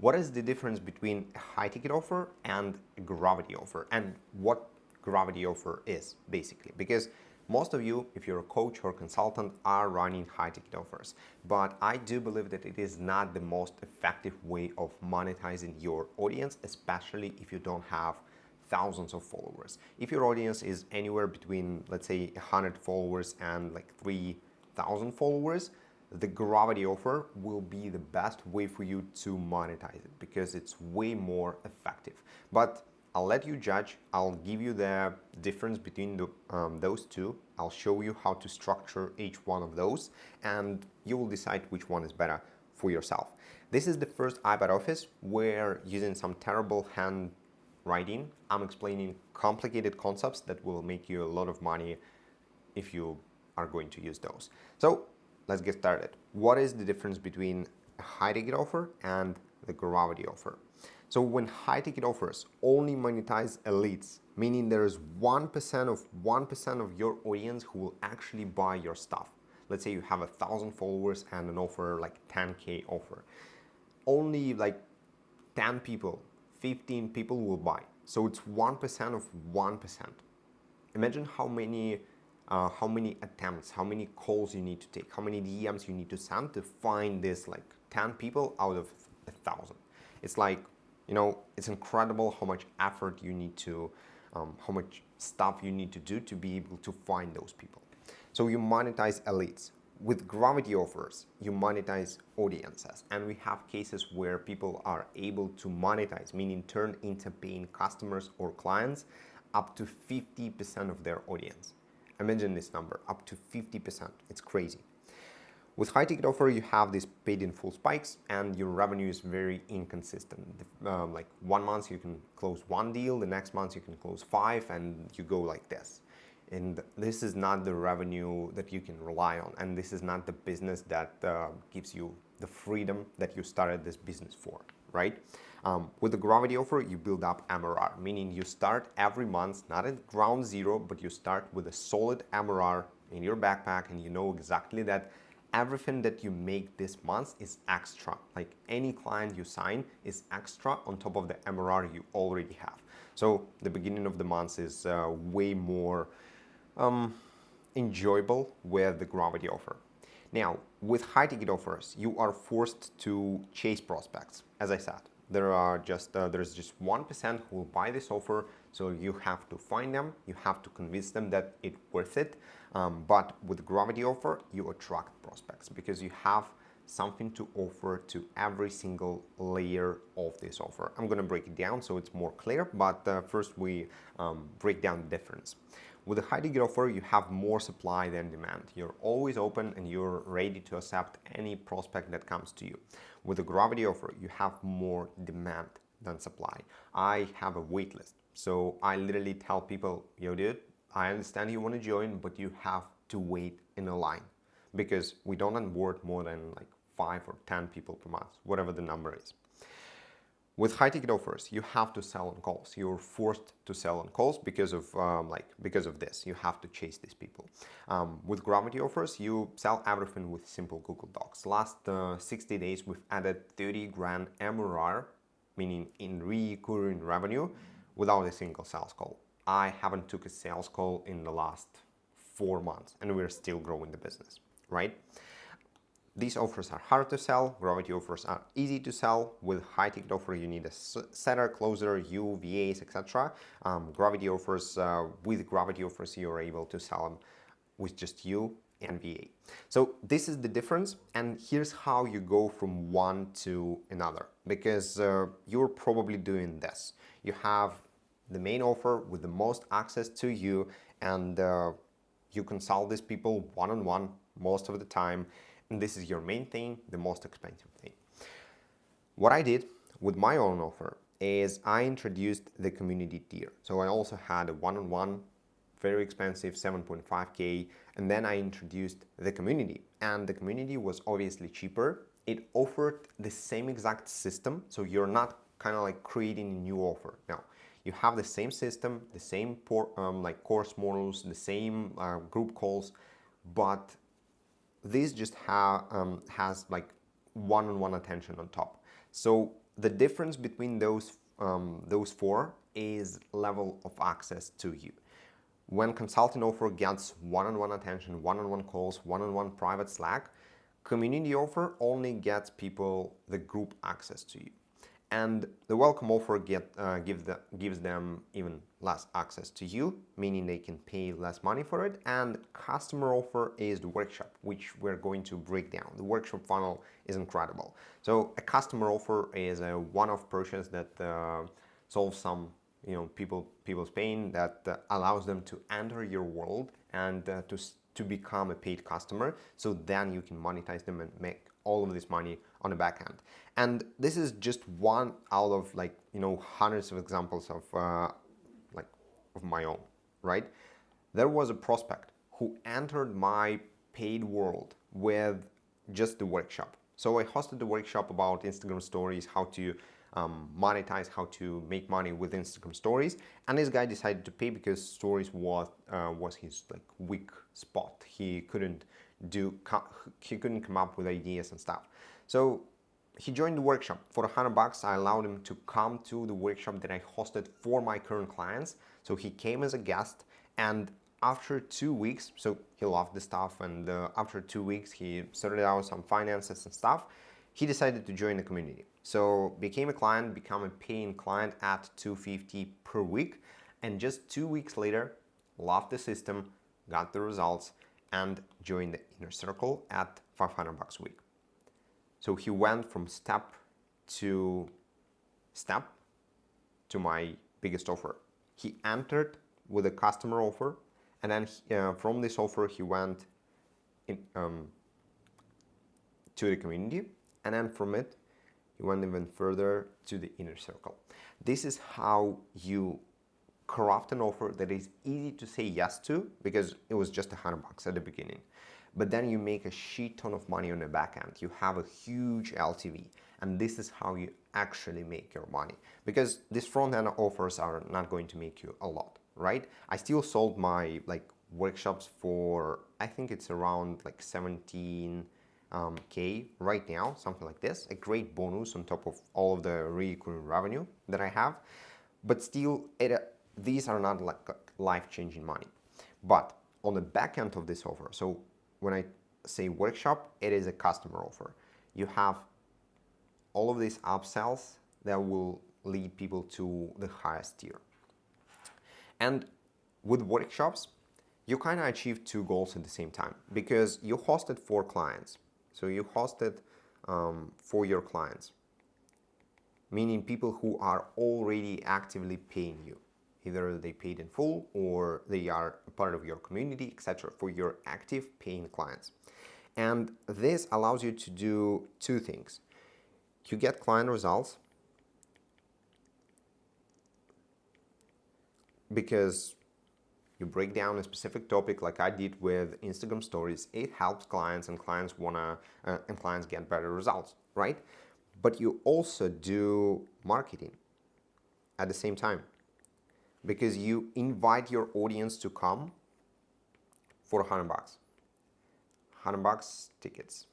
What is the difference between a high ticket offer and a gravity offer, and what gravity offer is basically? Because most of you, if you're a coach or consultant, are running high ticket offers, but I do believe that it is not the most effective way of monetizing your audience, especially if you don't have thousands of followers. If your audience is anywhere between, let's say, 100 followers and like 3,000 followers, the gravity offer will be the best way for you to monetize it because it's way more effective. But I'll let you judge. I'll give you the difference between those two. I'll show you how to structure each one of those, and you will decide which one is better for yourself. This is the first iPad Office where, using some terrible handwriting, I'm explaining complicated concepts that will make you a lot of money if you are going to use those. So let's get started. What is the difference between a high ticket offer and the gravity offer? So when high ticket offers only monetize elites, meaning there is 1% of your audience who will actually buy your stuff. Let's say you have 1,000 followers and an offer like 10K offer. Only like 10 people, 15 people will buy. So it's 1% of 1%. Imagine how many attempts, how many calls you need to take, how many DMs you need to send to find this like 10 people out of 1,000. It's like, it's incredible how much effort you need to, how much stuff you need to do to be able to find those people. So you monetize elites. With gravity offers, you monetize audiences. And we have cases where people are able to monetize, meaning turn into paying customers or clients, up to 50% of their audience. Imagine this number, up to 50%. It's crazy. With high ticket offer, you have these paid in full spikes and your revenue is very inconsistent. Like 1 month you can close 1 deal, the next month you can close 5, and you go like this. And this is not the revenue that you can rely on, and this is not the business that gives you the freedom that you started this business for, right? With the gravity offer, you build up MRR, meaning you start every month, not at ground zero, but you start with a solid MRR in your backpack, and you know exactly that everything that you make this month is extra. Like any client you sign is extra on top of the MRR you already have. So the beginning of the month is way more enjoyable with the gravity offer. Now, with high ticket offers, you are forced to chase prospects. As I said, there's just 1% who will buy this offer, so you have to find them, you have to convince them that it's worth it. But with gravity offer, you attract prospects because you have something to offer to every single layer of this offer. I'm going to break it down so it's more clear, but first we break down the difference. With a high ticket offer, you have more supply than demand. You're always open and you're ready to accept any prospect that comes to you. With a gravity offer, you have more demand than supply. I have a wait list. So I literally tell people, yo dude, I understand you want to join, but you have to wait in a line because we don't onboard more than like 5 or 10 people per month, whatever the number is. With high ticket offers, you have to sell on calls. You're forced to sell on calls because of this. You have to chase these people. With gravity offers, you sell everything with simple Google Docs. Last 60 days, we've added 30 grand MRR, meaning in recurring revenue, without a single sales call. I haven't took a sales call in the last 4 months, and we're still growing the business, right? These offers are hard to sell. Gravity offers are easy to sell. With high ticket offer, you need a setter, closer, you, VAs, etc. With gravity offers, you're able to sell them with just you and VA. So this is the difference, and here's how you go from one to another, because you're probably doing this. You have the main offer with the most access to you, and you consult these people one-on-one most of the time. And this is your main thing, the most expensive thing. What I did with my own offer is I introduced the community tier. So I also had a one-on-one, very expensive 7.5K, and then I introduced the community. And the community was obviously cheaper. It offered the same exact system, so you're not kind of like creating a new offer. No, you have the same system, the same course models, the same group calls, but this just has like one-on-one attention on top. So the difference between those four is level of access to you. When consulting offer gets one-on-one attention, one-on-one calls, one-on-one private Slack, community offer only gets people the group access to you. And the welcome offer gives them even less access to you, meaning they can pay less money for it. And customer offer is the workshop, which we're going to break down. The workshop funnel is incredible. So a customer offer is a one-off purchase that solves some people's pain, that allows them to enter your world and to become a paid customer. So then you can monetize them and make all of this money on the back end. And this is just one out of hundreds of examples of my own, right? There was a prospect who entered my paid world with just the workshop. So I hosted the workshop about Instagram stories, how to monetize, how to make money with Instagram stories, and this guy decided to pay because stories was his weak spot. He couldn't come up with ideas and stuff. So he joined the workshop for $100. I allowed him to come to the workshop that I hosted for my current clients. So he came as a guest, and after 2 weeks, so he loved the stuff, and after 2 weeks he sorted out some finances and stuff. He decided to join the community. So became a client, become a paying client at $250 per week, and just 2 weeks later, loved the system, got the results, and joined the inner circle at $500 a week. So he went from step to my biggest offer. He entered with a customer offer, and then from this offer he went to the community, and then from it he went even further to the inner circle. This is how you craft an offer that is easy to say yes to, because it was just $100 at the beginning. But then you make a shit ton of money on the back end. You have a huge LTV, and this is how you actually make your money. Because these front-end offers are not going to make you a lot, right? I still sold my workshops for, I think it's around 17K right now, something like this. A great bonus on top of all of the recurring revenue that I have. But still, these are not life-changing money. But on the back end of this offer, so when I say workshop, it is a customer offer. You have all of these upsells that will lead people to the highest tier. And with workshops, you kind of achieve two goals at the same time, because you hosted for clients. So you hosted for your clients, meaning people who are already actively paying you. Either they paid in full or they are a part of your community, etc., for your active paying clients. And this allows you to do two things. You get client results because you break down a specific topic like I did with Instagram stories. It helps clients, and clients clients get better results, right? But you also do marketing at the same time, because you invite your audience to come for $100. $100 tickets.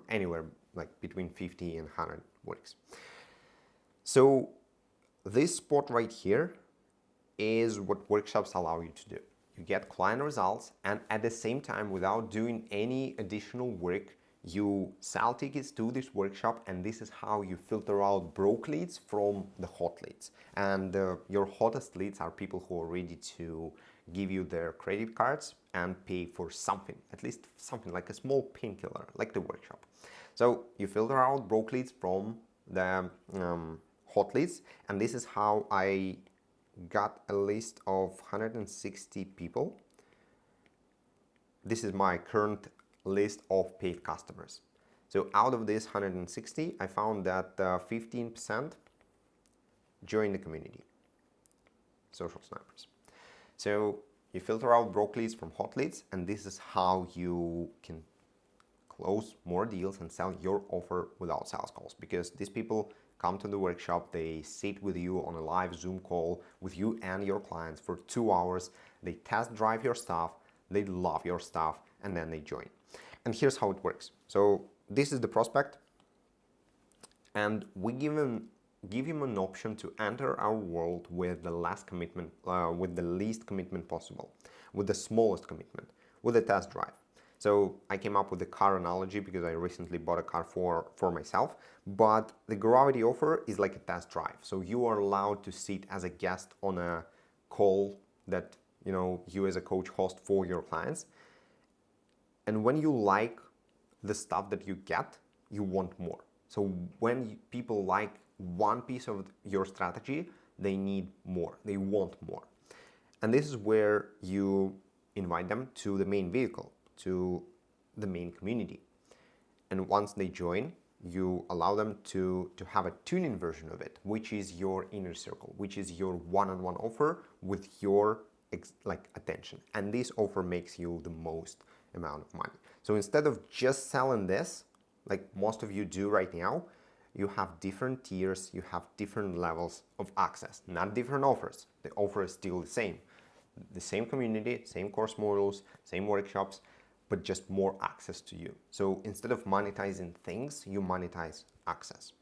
Anywhere between 50 and 100 weeks. So this spot right here is what workshops allow you to do. You get client results, and at the same time, without doing any additional work, you sell tickets to this workshop, and this is how you filter out broke leads from the hot leads. And your hottest leads are people who are ready to give you their credit cards and pay for something, at least something like a small painkiller, like the workshop. So you filter out broke leads from the hot leads, and this is how I got a list of 160 people. This is my current list of paid customers. So out of this 160, I found that 15% joined the community, Social Snipers. So you filter out broke leads from hot leads, and this is how you can close more deals and sell your offer without sales calls, because these people come to the workshop, they sit with you on a live Zoom call with you and your clients for 2 hours, they test drive your stuff, they love your stuff, and then they join. And here's how it works. So this is the prospect. and we give him an option to enter our world with the last commitment, with the least commitment possible, with the smallest commitment, with a test drive. So I came up with the car analogy because I recently bought a car for myself, but the Gravity offer is like a test drive. So you are allowed to sit as a guest on a call that you as a coach host for your clients. And when you like the stuff that you get, you want more. So when people like one piece of your strategy, they need more, they want more. And this is where you invite them to the main vehicle, to the main community. And once they join, you allow them to have a tuning version of it, which is your inner circle, which is your one-on-one offer with your attention. And this offer makes you the most amount of money. So instead of just selling this, like most of you do right now, you have different tiers, you have different levels of access, not different offers. The offer is still the same community, same course modules, same workshops, but just more access to you. So instead of monetizing things, you monetize access.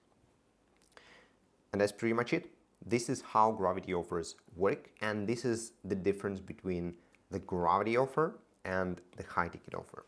And that's pretty much it. This is how Gravity offers work, and this is the difference between the Gravity offer and the high ticket offer.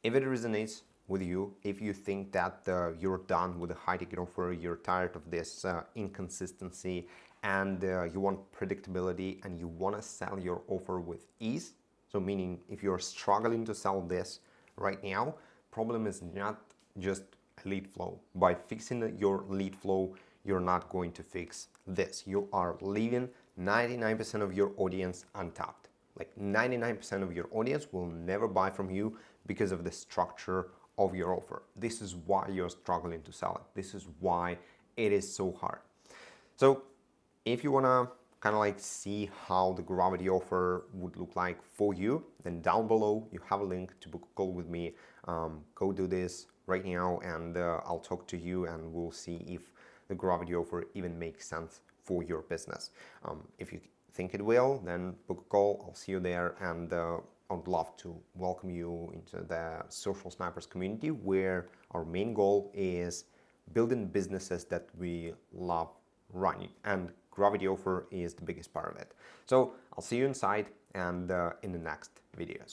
If it resonates with you, if you think that you're done with the high ticket offer, you're tired of this inconsistency, and you want predictability, and you want to sell your offer with ease, so meaning if you're struggling to sell this right now, problem is not just lead flow. By fixing your lead flow, you're not going to fix this. You are leaving 99% of your audience untapped. Like 99% of your audience will never buy from you because of the structure of your offer. This is why you're struggling to sell it. This is why it is so hard. So if you want to kind of like see how the Gravity offer would look like for you, then down below you have a link to book a call with me. Go do this right now, and I'll talk to you, and we'll see if the Gravity offer even makes sense for your business. If you think it will, then book a call. I'll see you there, and I would love to welcome you into the Social Snipers community, where our main goal is building businesses that we love running, and Gravity offer is the biggest part of it. So I'll see you inside and in the next videos.